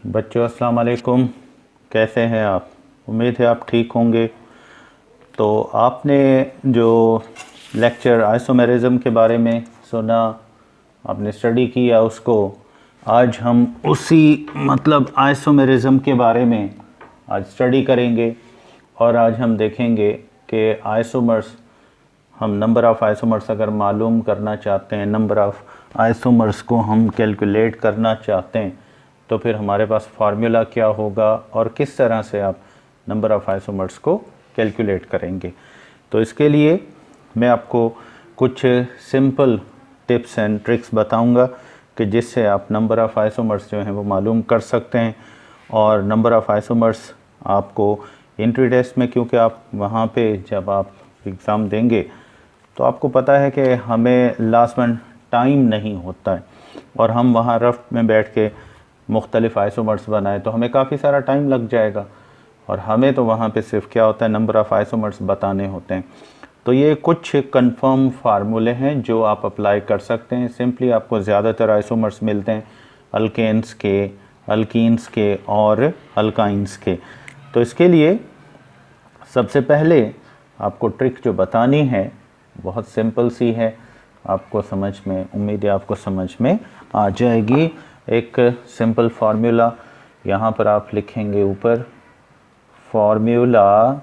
बच्चों अस्सलाम वालेकुम। कैसे हैं आप? उम्मीद है आप ठीक होंगे। तो आपने जो लेक्चर आइसोमेरिज्म के बारे में सुना, आपने स्टडी किया उसको, आज हम उसी आइसोमेरिज्म के बारे में आज स्टडी करेंगे। और आज हम देखेंगे कि आइसोमर्स, हम नंबर ऑफ़ आइसोमर्स अगर मालूम करना चाहते हैं, नंबर ऑफ़ आइसोमर्स को हम कैलकुलेट करना चाहते हैं, तो फिर हमारे पास फार्मूला क्या होगा और किस तरह से आप नंबर ऑफ़ आइसोमर्स को कैलकुलेट करेंगे। तो इसके लिए मैं आपको कुछ सिंपल टिप्स एंड ट्रिक्स बताऊंगा कि जिससे आप नंबर ऑफ़ आइसोमर्स जो हैं वो मालूम कर सकते हैं। और नंबर ऑफ़ आइसोमर्स आपको एंट्री टेस्ट में, क्योंकि आप वहाँ पे जब आप एग्ज़ाम देंगे तो आपको पता है कि हमें लास्ट में टाइम नहीं होता है और हम वहाँ रफ में बैठ के मुख्तलिफ आइसोमर्स बनाए तो हमें काफ़ी सारा टाइम लग जाएगा और हमें तो वहाँ पे सिर्फ क्या होता है, नंबर ऑफ़ आइसोमर्स बताने होते हैं। तो ये कुछ कंफर्म फार्मूले हैं जो आप अप्लाई कर सकते हैं। सिंपली आपको ज़्यादातर आइसोमर्स मिलते हैं अल्केन्स के, अल्कीन्स के और अल्काइंस के। तो इसके लिए सबसे पहले आपको ट्रिक जो बतानी है बहुत सिंपल सी है, आपको समझ में, उम्मीद है आपको समझ में आ जाएगी। एक सिंपल फार्मूला यहाँ पर आप लिखेंगे ऊपर, formula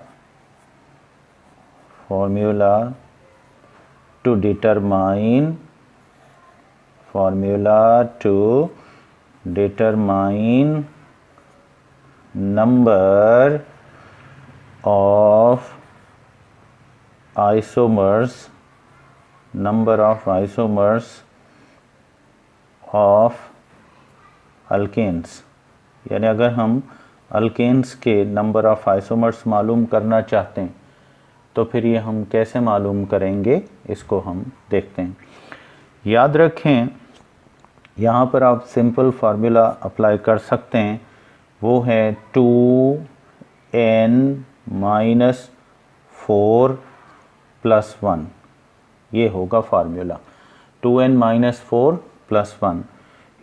to determine number of isomers of alkanes. यानी अगर हम अल्केन्स के नंबर ऑफ़ आइसोमर्स मालूम करना चाहते हैं तो फिर ये हम कैसे मालूम करेंगे, इसको हम देखते हैं। याद रखें, यहाँ पर आप सिंपल फार्मूला अप्लाई कर सकते हैं, वो है 2n-4 + 1। ये होगा फार्मूला 2n-4 + 1।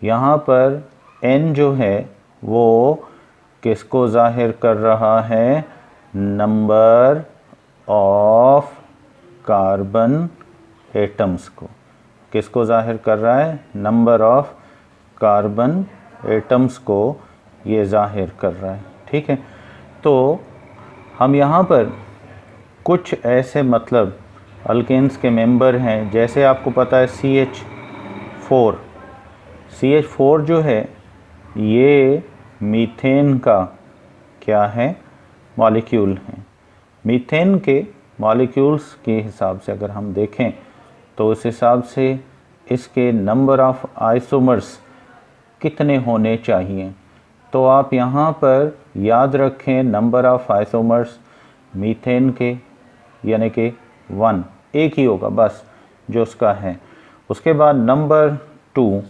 यहाँ पर n जो है वो किसको ज़ाहिर कर रहा है, नंबर ऑफ कार्बन एटम्स को। किसको ज़ाहिर कर रहा है, नंबर ऑफ कार्बन एटम्स को ये ज़ाहिर कर रहा है। ठीक है, तो हम यहाँ पर कुछ ऐसे अल्केन्स के मेंबर हैं, जैसे आपको पता है CH4 जो है ये मीथेन का क्या है, मॉलिक्यूल है। मीथेन के मॉलिक्यूल्स के हिसाब से अगर हम देखें तो उस हिसाब से इसके नंबर ऑफ़ आइसोमर्स कितने होने चाहिए। तो आप यहाँ पर याद रखें, नंबर ऑफ़ आइसोमर्स मीथेन के यानी कि 1, एक ही होगा बस जो उसका है। उसके बाद नंबर 2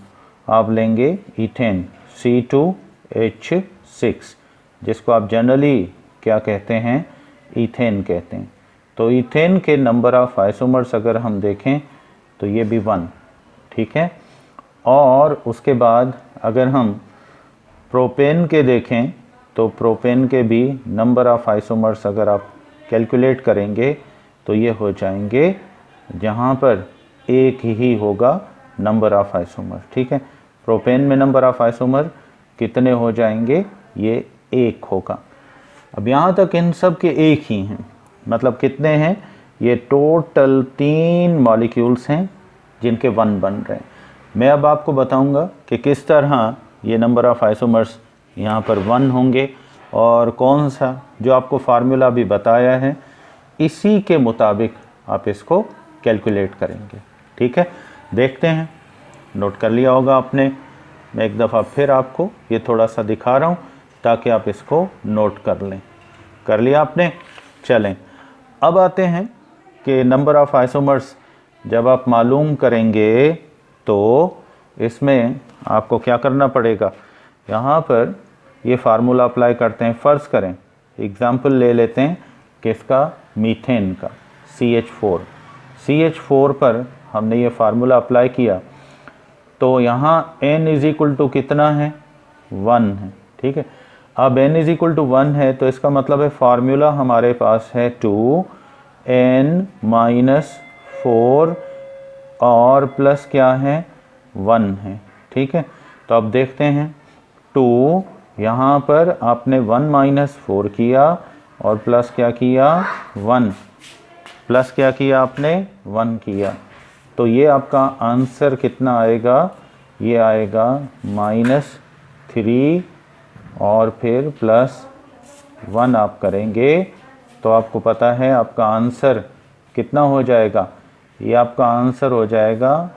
आप लेंगे ईथेन, C2H6, जिसको आप जनरली क्या कहते हैं, ईथेन कहते हैं। तो ईथेन के नंबर ऑफ़ आइसोमर्स अगर हम देखें तो ये भी 1। ठीक है, और उसके बाद अगर हम प्रोपेन के देखें तो प्रोपेन के भी नंबर ऑफ़ आइसोमर्स अगर आप कैलकुलेट करेंगे तो ये हो जाएंगे, जहाँ पर एक ही होगा नंबर ऑफ़ आइसोमर। ठीक है, प्रोपेन में नंबर ऑफ़ आइसोमर कितने हो जाएंगे, ये 1 होगा। अब यहाँ तक इन सब के एक ही हैं, मतलब कितने हैं, ये टोटल 3 मॉलिक्यूल्स हैं जिनके 1 बन रहे हैं। मैं अब आपको बताऊंगा कि किस तरह ये नंबर ऑफ़ आइसोमर्स यहाँ पर 1 होंगे और कौन सा जो आपको फार्मूला भी बताया है इसी के मुताबिक आप इसको कैलकुलेट करेंगे। ठीक है, देखते हैं। नोट कर लिया होगा आपने, मैं एक दफ़ा फिर आपको ये थोड़ा सा दिखा रहा हूँ ताकि आप इसको नोट कर लें। कर लिया आपने? चलें, अब आते हैं कि नंबर ऑफ़ आइसोमर्स जब आप मालूम करेंगे तो इसमें आपको क्या करना पड़ेगा। यहाँ पर ये फार्मूला अप्लाई करते हैं। फ़र्ज़ करें, एग्ज़ाम्पल ले लेते हैं किसका, मीथेन का, CH4 पर हमने ये फार्मूला अप्लाई किया तो यहाँ n = कितना है, 1 है। ठीक है। अब n इज इक्वल टू 1 है तो इसका मतलब है फार्मूला हमारे पास है 2n माइनस 4 और प्लस क्या है 1 है, ठीक है। तो अब देखते हैं 2 यहाँ पर आपने 1 माइनस 4 किया और प्लस क्या किया 1, प्लस क्या किया आपने 1 किया, तो ये आपका आंसर कितना आएगा, ये आएगा -3 और फिर +1 आप करेंगे तो आपको पता है आपका आंसर कितना हो जाएगा, ये आपका आंसर हो जाएगा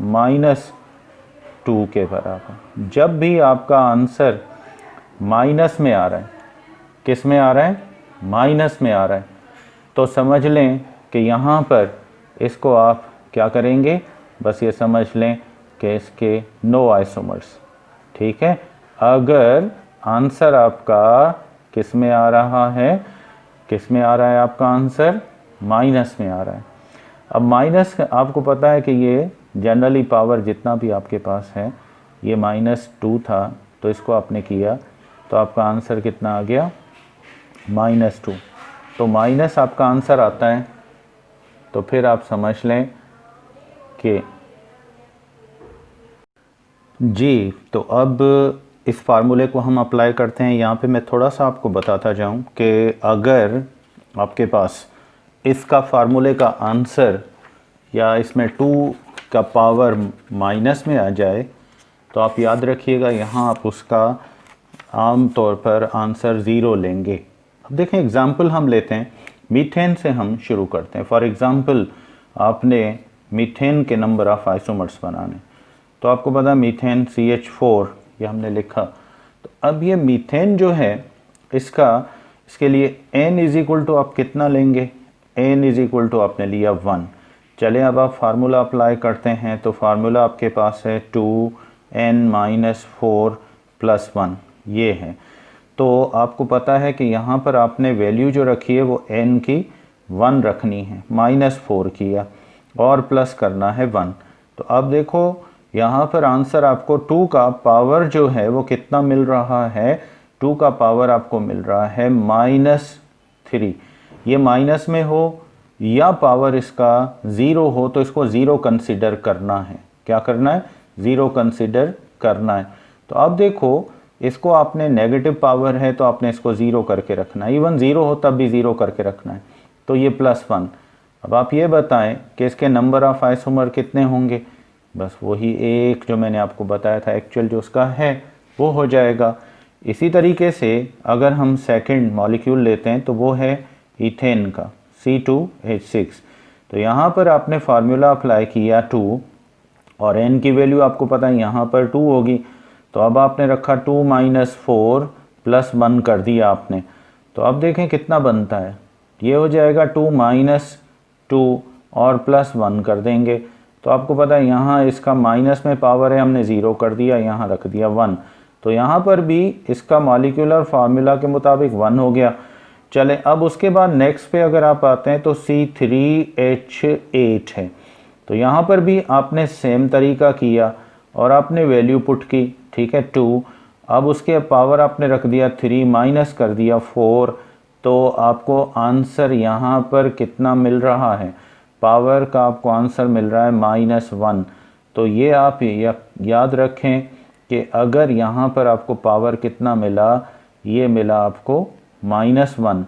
-2 के बराबर। जब भी आपका आंसर माइनस में आ रहा है, किस में आ रहा है, माइनस में आ रहा है, तो समझ लें कि यहाँ पर इसको आप क्या करेंगे, बस ये समझ लें कि इसके नो आइसोमर्स, ठीक है। अगर आंसर आपका किस में आ रहा है, किस में आ रहा है आपका आंसर, माइनस में आ रहा है। अब माइनस आपको पता है कि ये जनरली पावर जितना भी आपके पास है ये -2 था, तो इसको आपने किया तो आपका आंसर कितना आ गया, -2। तो माइनस आपका आंसर आता है तो फिर आप समझ लें कि जी। तो अब इस फार्मूले को हम अप्लाई करते हैं। यहाँ पे मैं थोड़ा सा आपको बताता जाऊँ कि अगर आपके पास इसका फार्मूले का आंसर या इसमें 2 का पावर माइनस में आ जाए तो आप याद रखिएगा यहाँ आप उसका आम तौर पर आंसर 0 लेंगे। अब देखें एग्ज़ाम्पल हम लेते हैं, मीथेन से हम शुरू करते हैं। फॉर एग्ज़ाम्पल आपने मीथेन के नंबर ऑफ़ आइसोमर्स बनाने, तो आपको पता मीथेन CH4 ये हमने लिखा। तो अब ये मीथेन जो है इसके लिए n इज इक्वल टू आप कितना लेंगे, n इज इक्वल टू आपने लिया 1। चलें अब आप फार्मूला अप्लाई करते हैं, तो फार्मूला आपके पास है 2n माइनस 4 प्लस 1 ये है। तो आपको पता है कि यहाँ पर आपने वैल्यू जो रखी है वो n की 1 रखनी है, -4 किया और प्लस करना है 1। तो अब देखो यहाँ पर आंसर आपको 2 का पावर जो है वो कितना मिल रहा है, 2 का पावर आपको मिल रहा है -3। ये माइनस में हो या पावर इसका 0 हो तो इसको 0 कंसिडर करना है। क्या करना है, 0 कंसिडर करना है। तो अब देखो इसको आपने नेगेटिव पावर है तो आपने इसको 0 करके रखना है, इवन 0 हो तब भी 0 करके रखना है। तो ये +1। अब आप ये बताएं कि इसके नंबर ऑफ़ आइसोमर कितने होंगे, बस वही एक जो मैंने आपको बताया था एक्चुअल जो उसका है वो हो जाएगा। इसी तरीके से अगर हम सेकंड मॉलिक्यूल लेते हैं तो वो है इथेन का C2H6। तो यहाँ पर आपने फार्मूला अप्लाई किया 2 और n की वैल्यू आपको पता है यहाँ पर 2 होगी, तो अब आपने रखा 2 माइनस 4 प्लस 1 कर दिया आपने। तो अब देखें कितना बनता है, ये हो जाएगा 2 माइनस 2 और प्लस 1 कर देंगे। तो आपको पता है यहाँ इसका माइनस में पावर है, हमने 0 कर दिया, यहाँ रख दिया 1। तो यहाँ पर भी इसका मॉलिक्यूलर फार्मूला के मुताबिक 1 हो गया। चले अब उसके बाद नेक्स्ट पे अगर आप आते हैं तो C3H8 है। तो यहाँ पर भी आपने सेम तरीका किया और आपने वैल्यू पुट की, ठीक है 2। अब उसके पावर आपने रख दिया 3 माइनस कर दिया 4, तो आपको आंसर यहाँ पर कितना मिल रहा है, पावर का आपको आंसर मिल रहा है -1। तो ये आप याद रखें कि अगर यहाँ पर आपको पावर कितना मिला, ये मिला आपको -1,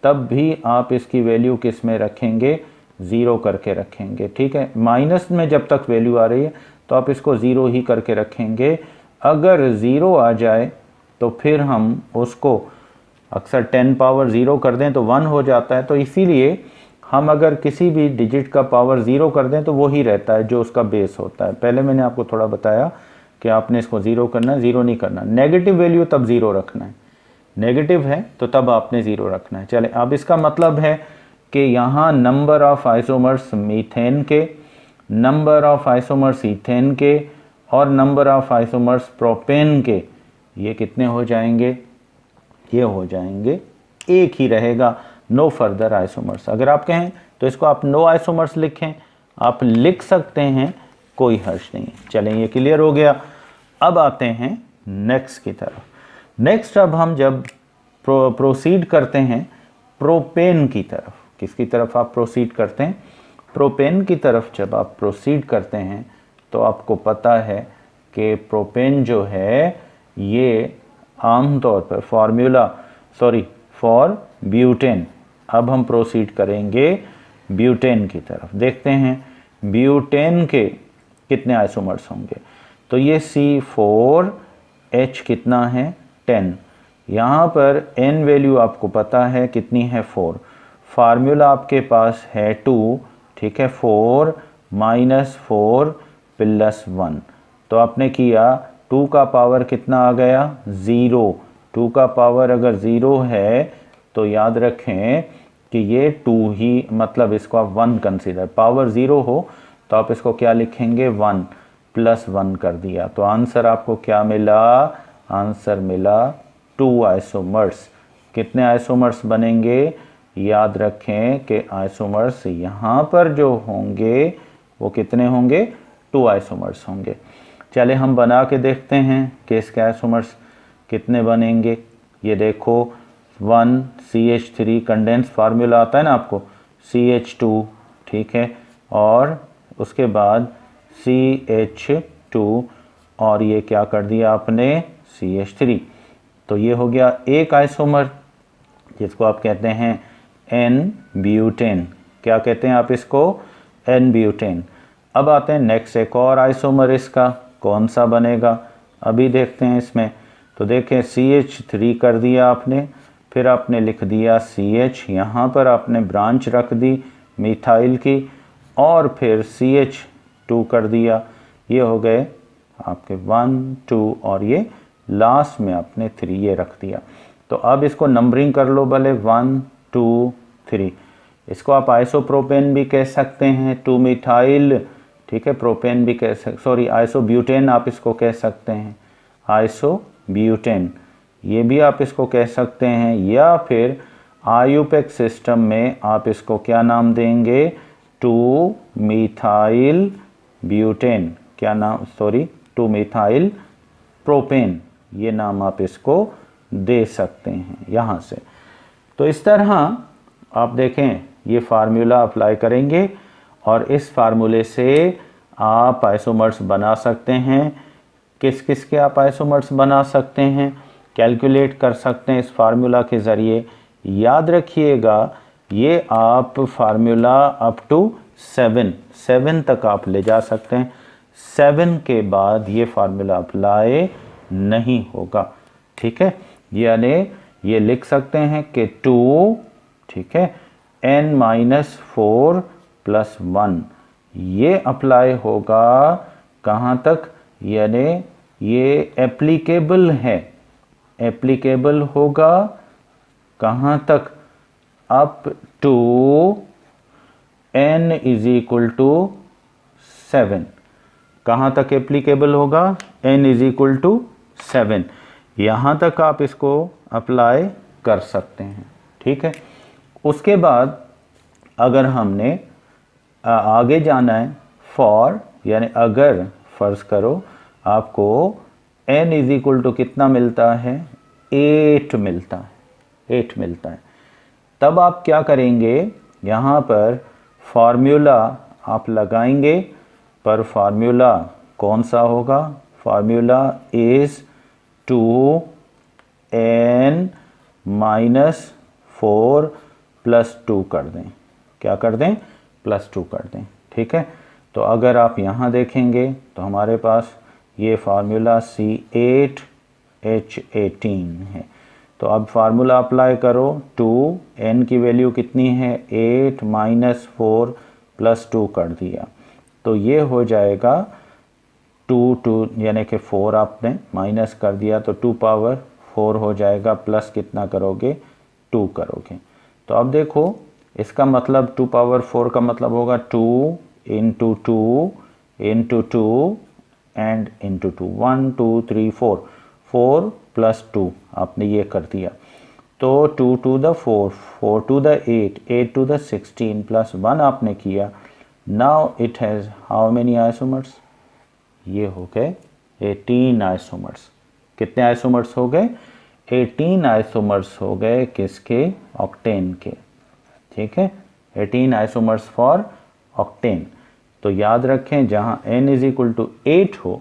तब भी आप इसकी वैल्यू किस में रखेंगे, 0 करके रखेंगे, ठीक है। माइनस में जब तक वैल्यू आ रही है तो आप इसको 0 ही करके रखेंगे। अगर 0 आ जाए तो फिर हम उसको अक्सर 10 पावर 0 कर दें तो 1 हो जाता है। तो इसीलिए हम अगर किसी भी डिजिट का पावर 0 कर दें तो वो ही रहता है जो उसका बेस होता है। पहले मैंने आपको थोड़ा बताया कि आपने इसको 0 करना है, 0 नहीं करना। नेगेटिव वैल्यू तब 0 रखना है, नेगेटिव है तो तब आपने 0 रखना है। चले अब इसका मतलब है कि यहाँ नंबर ऑफ़ आइसोमर्स मीथेन के, नंबर ऑफ़ आइसोमर्स इथेन के और नंबर ऑफ़ आइसोमर्स प्रोपेन के, ये कितने हो जाएंगे, ये हो जाएंगे एक ही रहेगा, नो फर्दर आइसोमर्स। अगर आप कहें तो इसको आप नो आइसोमर्स लिखें, आप लिख सकते हैं, कोई हर्ज नहीं है। चलें ये क्लियर हो गया। अब आते हैं नेक्स्ट की तरफ। नेक्स्ट अब हम जब प्रोसीड करते हैं प्रोपेन की तरफ, किसकी तरफ आप प्रोसीड करते हैं? प्रोपेन की तरफ जब आप प्रोसीड करते हैं तो आपको पता है कि प्रोपेन जो है ये आमतौर पर फॉर ब्यूटेन। अब हम प्रोसीड करेंगे ब्यूटेन की तरफ। देखते हैं ब्यूटेन के कितने आइसोमर्स होंगे। तो ये C4H कितना है? 10। यहाँ पर N वैल्यू आपको पता है कितनी है? 4। फार्मूला आपके पास है 2, ठीक है, 4 - 4 + 1। तो आपने किया 2 का पावर कितना आ गया? 0। 2 का पावर अगर 0 है तो याद रखें कि ये 2 ही, मतलब इसको आप 1 कंसीडर, पावर 0 हो तो आप इसको क्या लिखेंगे? 1 + 1 कर दिया। तो आंसर आपको क्या मिला? आंसर मिला 2 आइसोमर्स। कितने आइसोमर्स बनेंगे? याद रखें कि आइसोमर्स यहाँ पर जो होंगे वो कितने होंगे? 2 आइसोमर्स होंगे। चले हम बना के देखते हैं कि इसके आइसोमर्स कितने बनेंगे। ये देखो 1CH3 कंडेंस फार्मूला आता है ना आपको, CH2, ठीक है, और उसके बाद CH2 और ये क्या कर दिया आपने? CH3। तो ये हो गया एक आइसोमर जिसको आप कहते हैं N ब्यूटेन। क्या कहते हैं आप इसको? N butane. अब आते हैं नेक्स्ट, एक और आइसोमर इसका कौन सा बनेगा अभी देखते हैं इसमें। तो देखें CH3 कर दिया आपने, फिर आपने लिख दिया CH, यहाँ पर आपने ब्रांच रख दी मिथाइल की, और फिर CH2 कर दिया। ये हो गए आपके 1 2 और ये लास्ट में आपने 3 ये रख दिया। तो अब इसको नंबरिंग कर लो भले, 1 2 3। इसको आप आइसोप्रोपेन भी कह सकते हैं, 2 मिथाइल, ठीक है, प्रोपेन भी कह सकते, सॉरी आइसोब्यूटेन आप इसको कह सकते हैं, आइसोब्यूटेन ये भी आप इसको कह सकते हैं, या फिर आयुपेक सिस्टम में आप इसको क्या नाम देंगे? 2 मिथाइल ब्यूटेन, क्या नाम, सॉरी 2 मिथाइल प्रोपेन, ये नाम आप इसको दे सकते हैं यहाँ से। तो इस तरह आप देखें ये फार्मूला अप्लाई करेंगे और इस फार्मूले से आप आइसोमर्स बना सकते हैं। किस किस के आप आइसोमर्स बना सकते हैं, कैलकुलेट कर सकते हैं इस फार्मूला के ज़रिए। याद रखिएगा ये आप फार्मूला अप टू 7 तक आप ले जा सकते हैं। 7 के बाद ये फार्मूला अप्लाई नहीं होगा, ठीक है। यानी ये लिख सकते हैं कि 2, ठीक है, N-4 + 1 ये अप्लाई होगा कहाँ तक? यानी ये एप्लीकेबल है, एप्लीकेबल होगा कहाँ तक? Up to N = 7। कहाँ तक एप्लीकेबल होगा? N = 7। यहाँ तक आप इसको अप्लाई कर सकते हैं, ठीक है। उसके बाद अगर हमने आगे जाना है फॉर, यानी अगर फ़र्ज़ करो आपको N = कितना मिलता है? 8 मिलता है, 8 मिलता है। तब आप क्या करेंगे? यहाँ पर फार्मूला आप लगाएंगे, पर फार्मूला कौन सा होगा? फार्मूला इज़ 2N - 4 + 2 कर दें। क्या कर दें? +2 कर दें, ठीक है। तो अगर आप यहाँ देखेंगे तो हमारे पास ये फार्मूला C8H18 है। तो अब फार्मूला अप्लाई करो, 2N की वैल्यू कितनी है? 8 - 4 + 2 कर दिया, तो ये हो जाएगा 2 यानी कि 4 आपने माइनस कर दिया तो 2 पावर 4 हो जाएगा, प्लस कितना करोगे? 2 करोगे। तो अब देखो इसका मतलब 2 पावर 4 का मतलब होगा 2 × 2 × 2 एंड × 2, 1 2 3 4, 4 + 2 आपने ये कर दिया। तो 2 to the 4, 4 to the 8, 8 to the 16 + 1 आपने किया। Now it has how many isomers? ये हो गए 18 आइसोमर्स। कितने आइसोमर्स हो गए? 18 आइसोमर्स हो गए किसके? ऑक्टेन के। ठीक है, 18 आइसोमर्स फॉर ऑक्टेन। तो याद रखें जहाँ n इज इक्वल टू 8 हो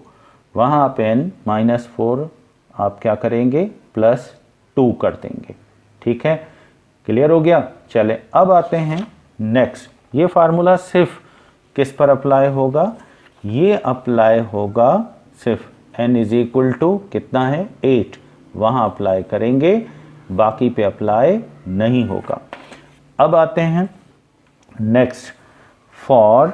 वहाँ आप n-4 आप क्या करेंगे? +2 कर देंगे। ठीक है, क्लियर हो गया? चले अब आते हैं नेक्स्ट। ये फार्मूला सिर्फ किस पर अप्लाई होगा? ये अप्लाई होगा सिर्फ n इज इक्वल टू कितना है? 8, वहाँ अप्लाई करेंगे, बाकी पे अप्लाई नहीं होगा। अब आते हैं नेक्स्ट फॉर,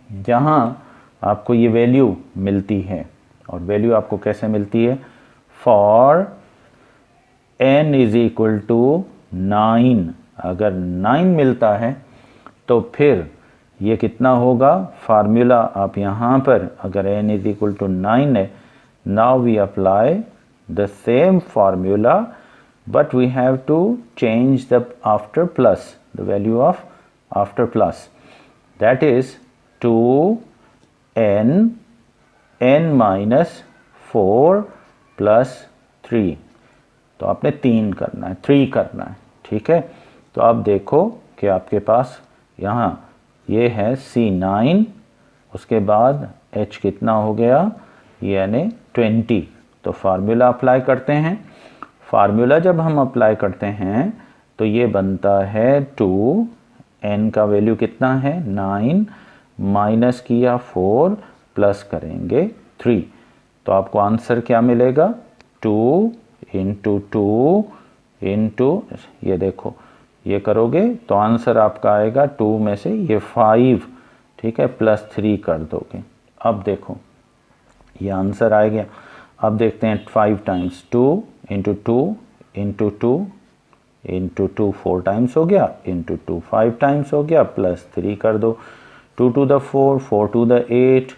जहाँ आपको ये वैल्यू मिलती है, और वैल्यू आपको कैसे मिलती है? For n is equal to 9, अगर 9 मिलता है तो फिर ये कितना होगा? फार्मूला आप यहाँ पर अगर n इज इक्वल टू 9 है, now we apply the same formula but we have to change the after plus, the value of after plus, that is 2n n minus 4 plus 3। तो आपने 3 करना है, 3 करना है। ठीक है, तो आप देखो कि आपके पास यहाँ ये है C9, उसके बाद H कितना हो गया? यानी 20। तो फार्मूला अप्लाई करते हैं। फार्मूला जब हम अप्लाई करते हैं तो ये बनता है 2, n का वैल्यू कितना है? 9, माइनस किया 4, प्लस करेंगे 3। तो आपको आंसर क्या मिलेगा? 2 इंटू 2 इंटू, ये देखो ये करोगे तो आंसर आपका आएगा 2 में से ये 5, ठीक है, +3 कर दोगे। अब देखो ये आंसर आ गया। अब देखते हैं 5 times 2 into 2 into 2 into 2 4 times हो गया, इंटू 2 5 टाइम्स हो गया, +3 कर दो। 2 टू द 4, 4 टू द 8,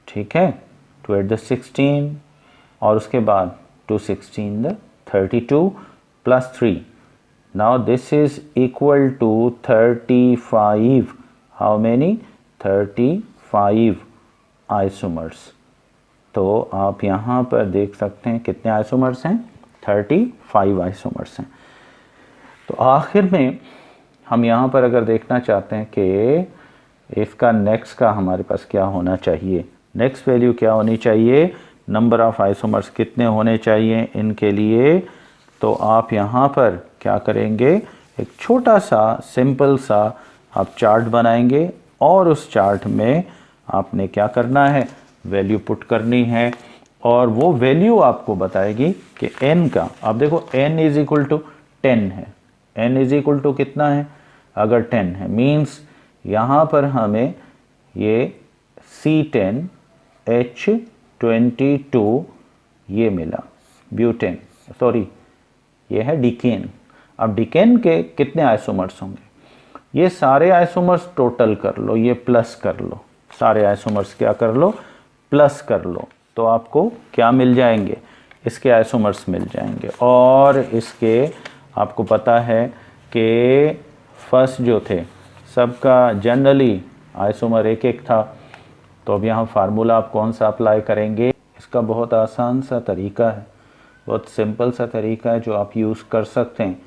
ठीक है, 2 8 द 16, और उसके बाद 2 16 द 32 +3। Now this is equal to 35। How many? 35 isomers. तो आप यहाँ पर देख सकते हैं कितने आइसोमर्स हैं? 35 आइसोमर्स हैं। तो आखिर में हम यहाँ पर अगर देखना चाहते हैं कि इसका नेक्स्ट का हमारे पास क्या होना चाहिए, नेक्स्ट वैल्यू क्या होनी चाहिए, नंबर ऑफ आइसोमर्स कितने होने चाहिए इनके लिए, तो आप यहाँ पर क्या करेंगे? एक छोटा सा सिंपल सा आप चार्ट बनाएंगे, और उस चार्ट में आपने क्या करना है? वैल्यू पुट करनी है, और वो वैल्यू आपको बताएगी कि n का, आप देखो n इज इक्वल टू 10 है, n इज इक्वल टू कितना है? अगर 10 है मीन्स यहाँ पर हमें ये C10 H22 ये मिला, ब्यूटेन, सॉरी ये है डिकेन। अब डिकेन के कितने आइसोमर्स होंगे? ये सारे आइसोमर्स टोटल कर लो, ये प्लस कर लो, सारे आइसोमर्स क्या कर लो? प्लस कर लो, तो आपको क्या मिल जाएंगे? इसके आइसोमर्स मिल जाएंगे। और इसके आपको पता है कि फर्स्ट जो थे सबका जनरली आइसोमर एक एक था। तो अब यहाँ फार्मूला आप कौन सा अप्लाई करेंगे? इसका बहुत आसान सा तरीका है, बहुत सिंपल सा तरीका है जो आप यूज़ कर सकते हैं।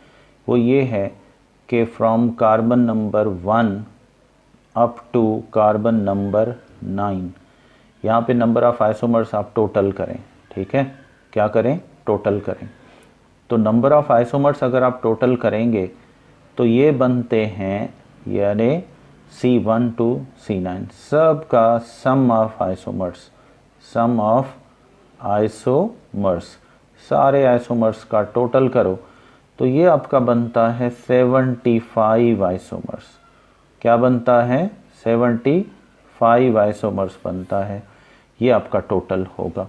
वो ये है कि from carbon number 1 up to carbon number 9, यहाँ पे नंबर ऑफ़ आइसोमर्स आप टोटल करें। ठीक है, क्या करें? टोटल करें। तो नंबर ऑफ़ आइसोमर्स अगर आप टोटल करेंगे तो ये बनते हैं यानी C1 to C9 सब का sum of isomers, sum of isomers, सारे आइसोमर्स का टोटल करो तो ये आपका बनता है 75 आइसोमर्स। क्या बनता है? 75 आइसोमर्स बनता है। ये आपका टोटल होगा।